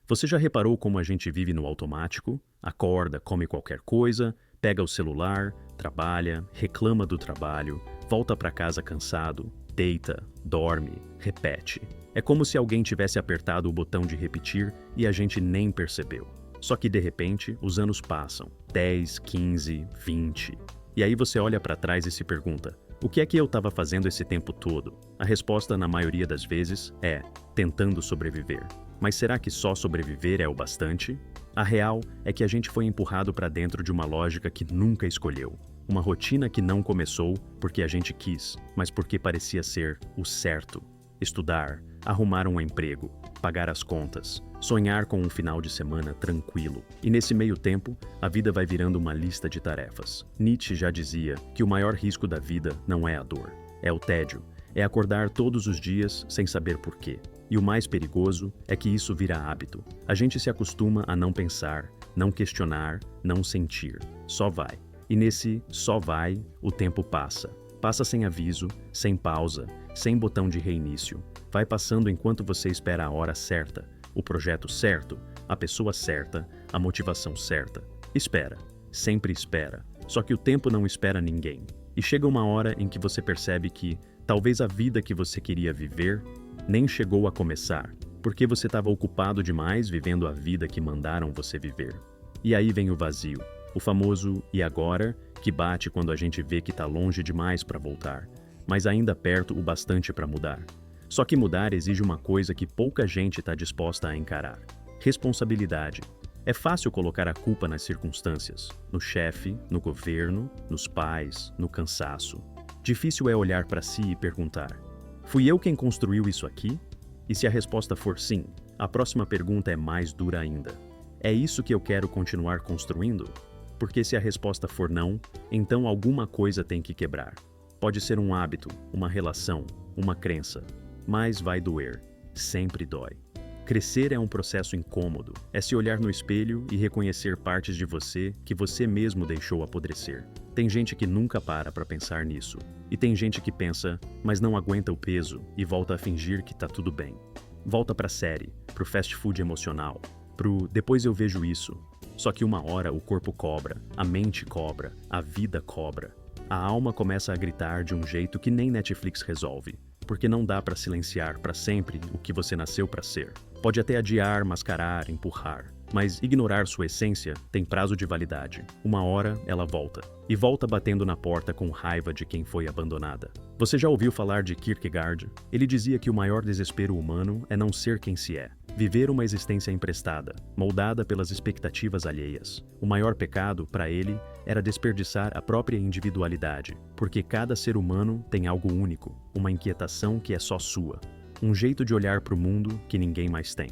Você já reparou como a gente vive no automático? Acorda, come qualquer coisa, pega o celular, trabalha, reclama do trabalho, volta para casa cansado, deita, dorme, repete. É como se alguém tivesse apertado o botão de repetir e a gente nem percebeu. Só que de repente, os anos passam, 10, 15, 20. E aí você olha para trás e se pergunta: o que é que eu estava fazendo esse tempo todo? A resposta, na maioria das vezes, é tentando sobreviver. Mas será que só sobreviver é o bastante? A real é que a gente foi empurrado para dentro de uma lógica que nunca escolheu. Uma rotina que não começou porque a gente quis, mas porque parecia ser o certo. Estudar, arrumar um emprego, pagar as contas, sonhar com um final de semana tranquilo. E nesse meio tempo, a vida vai virando uma lista de tarefas. Nietzsche já dizia que o maior risco da vida não é a dor, é o tédio, é acordar todos os dias sem saber por quê. E o mais perigoso é que isso vira hábito. A gente se acostuma a não pensar, não questionar, não sentir. Só vai. E nesse só vai, o tempo passa. Passa sem aviso, sem pausa, sem botão de reinício. Vai passando enquanto você espera a hora certa, o projeto certo, a pessoa certa, a motivação certa. Espera. Sempre espera. Só que o tempo não espera ninguém. E chega uma hora em que você percebe que talvez a vida que você queria viver nem chegou a começar, porque você estava ocupado demais vivendo a vida que mandaram você viver. E aí vem o vazio, o famoso "e agora?", que bate quando a gente vê que está longe demais para voltar, mas ainda perto o bastante para mudar. Só que mudar exige uma coisa que pouca gente está disposta a encarar: responsabilidade. É fácil colocar a culpa nas circunstâncias, no chefe, no governo, nos pais, no cansaço. Difícil é olhar para si e perguntar: fui eu quem construiu isso aqui? E se a resposta for sim, a próxima pergunta é mais dura ainda: é isso que eu quero continuar construindo? Porque se a resposta for não, então alguma coisa tem que quebrar. Pode ser um hábito, uma relação, uma crença, mas vai doer. Sempre dói. Crescer é um processo incômodo. É se olhar no espelho e reconhecer partes de você que você mesmo deixou apodrecer. Tem gente que nunca para pensar nisso. E tem gente que pensa, mas não aguenta o peso e volta a fingir que tá tudo bem. Volta pra série, pro fast food emocional, pro depois eu vejo isso. Só que uma hora o corpo cobra, a mente cobra, a vida cobra. A alma começa a gritar de um jeito que nem Netflix resolve. Porque não dá pra silenciar pra sempre o que você nasceu pra ser. Pode até adiar, mascarar, empurrar. Mas ignorar sua essência tem prazo de validade. Uma hora ela volta. E volta batendo na porta com raiva de quem foi abandonada. Você já ouviu falar de Kierkegaard? Ele dizia que o maior desespero humano é não ser quem se é. Viver uma existência emprestada, moldada pelas expectativas alheias. O maior pecado, para ele, era desperdiçar a própria individualidade. Porque cada ser humano tem algo único, uma inquietação que é só sua. Um jeito de olhar para o mundo que ninguém mais tem.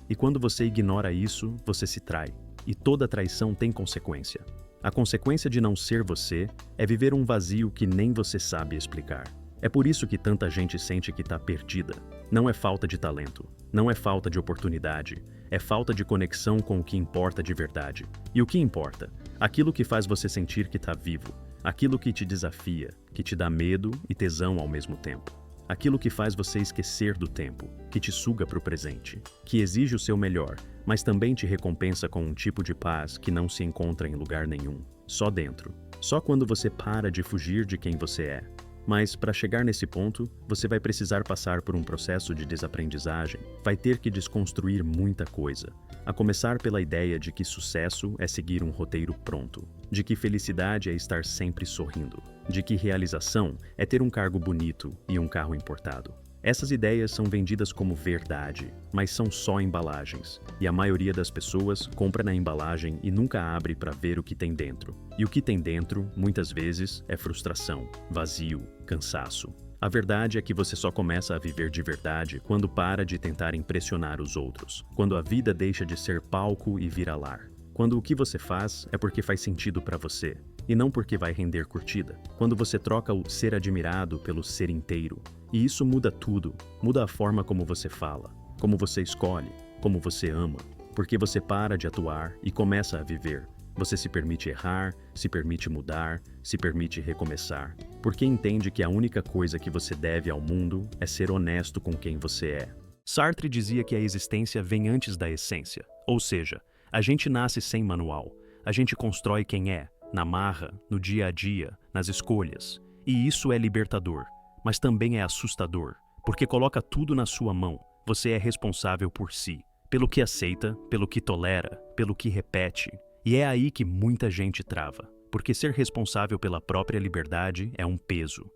E quando você ignora isso, você se trai. E toda traição tem consequência. A consequência de não ser você é viver um vazio que nem você sabe explicar. É por isso que tanta gente sente que está perdida. Não é falta de talento, não é falta de oportunidade, é falta de conexão com o que importa de verdade. E o que importa? Aquilo que faz você sentir que está vivo. Aquilo que te desafia, que te dá medo e tesão ao mesmo tempo. Aquilo que faz você esquecer do tempo, que te suga para o presente, que exige o seu melhor, mas também te recompensa com um tipo de paz que não se encontra em lugar nenhum, só dentro. Só quando você para de fugir de quem você é. Mas, para chegar nesse ponto, você vai precisar passar por um processo de desaprendizagem, vai ter que desconstruir muita coisa. A começar pela ideia de que sucesso é seguir um roteiro pronto, de que felicidade é estar sempre sorrindo, de que realização é ter um cargo bonito e um carro importado. Essas ideias são vendidas como verdade, mas são só embalagens, e a maioria das pessoas compra na embalagem e nunca abre para ver o que tem dentro. E o que tem dentro, muitas vezes, é frustração, vazio, cansaço. A verdade é que você só começa a viver de verdade quando para de tentar impressionar os outros, quando a vida deixa de ser palco e vira lar. Quando o que você faz é porque faz sentido para você, e não porque vai render curtida. Quando você troca o ser admirado pelo ser inteiro. E isso muda tudo, muda a forma como você fala, como você escolhe, como você ama, porque você para de atuar e começa a viver. Você se permite errar, se permite mudar, se permite recomeçar, porque entende que a única coisa que você deve ao mundo é ser honesto com quem você é. Sartre dizia que a existência vem antes da essência, ou seja, a gente nasce sem manual, a gente constrói quem é, na marra, no dia a dia, nas escolhas. E isso é libertador, mas também é assustador, porque coloca tudo na sua mão. Você é responsável por si, pelo que aceita, pelo que tolera, pelo que repete. E é aí que muita gente trava, porque ser responsável pela própria liberdade é um peso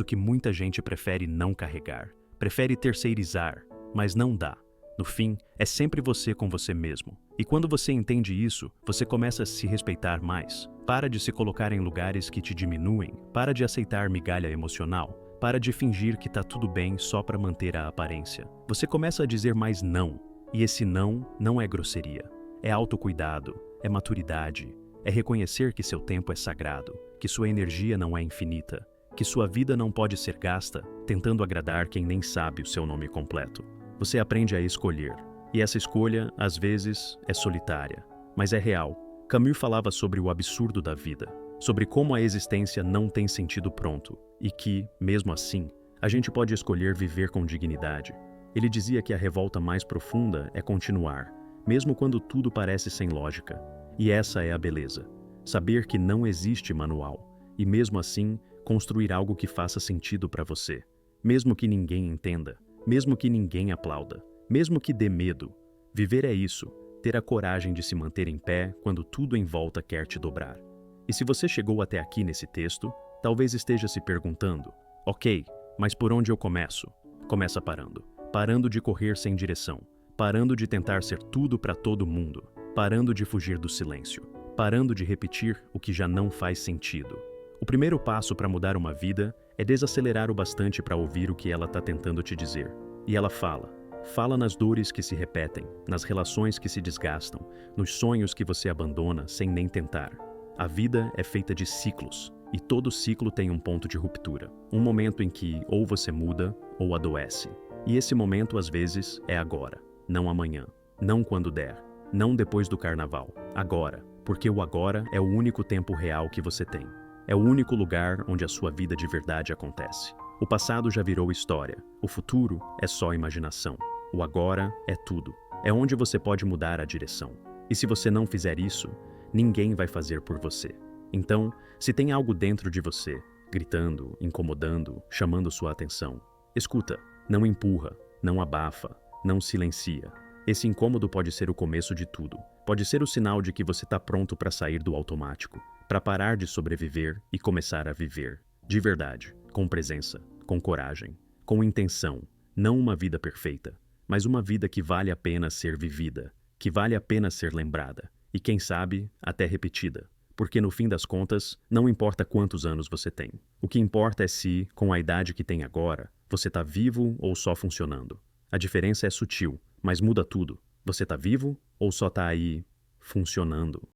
que muita gente prefere não carregar, prefere terceirizar, mas não dá. No fim, é sempre você com você mesmo. E quando você entende isso, você começa a se respeitar mais. Para de se colocar em lugares que te diminuem, para de aceitar migalha emocional, para de fingir que tá tudo bem só para manter a aparência. Você começa a dizer mais não, e esse não é grosseria. É autocuidado, é maturidade, é reconhecer que seu tempo é sagrado, que sua energia não é infinita, que sua vida não pode ser gasta tentando agradar quem nem sabe o seu nome completo. Você aprende a escolher, e essa escolha, às vezes, é solitária, mas é real. Camus falava sobre o absurdo da vida, sobre como a existência não tem sentido pronto, e que, mesmo assim, a gente pode escolher viver com dignidade. Ele dizia que a revolta mais profunda é continuar, mesmo quando tudo parece sem lógica. E essa é a beleza, saber que não existe manual, e mesmo assim, construir algo que faça sentido para você, mesmo que ninguém entenda. Mesmo que ninguém aplauda, mesmo que dê medo, viver é isso, ter a coragem de se manter em pé quando tudo em volta quer te dobrar. E se você chegou até aqui nesse texto, talvez esteja se perguntando, ok, mas por onde eu começo? Começa parando. Parando de correr sem direção, parando de tentar ser tudo para todo mundo, parando de fugir do silêncio, parando de repetir o que já não faz sentido. O primeiro passo para mudar uma vida é desacelerar o bastante para ouvir o que ela está tentando te dizer. E ela fala nas dores que se repetem, nas relações que se desgastam, nos sonhos que você abandona sem nem tentar. A vida é feita de ciclos, e todo ciclo tem um ponto de ruptura, um momento em que ou você muda ou adoece. E esse momento às vezes é agora, não amanhã, não quando der, não depois do carnaval, agora, porque o agora é o único tempo real que você tem. É o único lugar onde a sua vida de verdade acontece. O passado já virou história, o futuro é só imaginação. O agora é tudo, é onde você pode mudar a direção. E se você não fizer isso, ninguém vai fazer por você. Então, se tem algo dentro de você, gritando, incomodando, chamando sua atenção, escuta, não empurra, não abafa, não silencia. Esse incômodo pode ser o começo de tudo. Pode ser o sinal de que você está pronto para sair do automático, para parar de sobreviver e começar a viver, de verdade, com presença, com coragem, com intenção, não uma vida perfeita, mas uma vida que vale a pena ser vivida, que vale a pena ser lembrada, e quem sabe, até repetida, porque no fim das contas, não importa quantos anos você tem. O que importa é se, com a idade que tem agora, você está vivo ou só funcionando. A diferença é sutil, mas muda tudo. Você está vivo ou só está aí funcionando?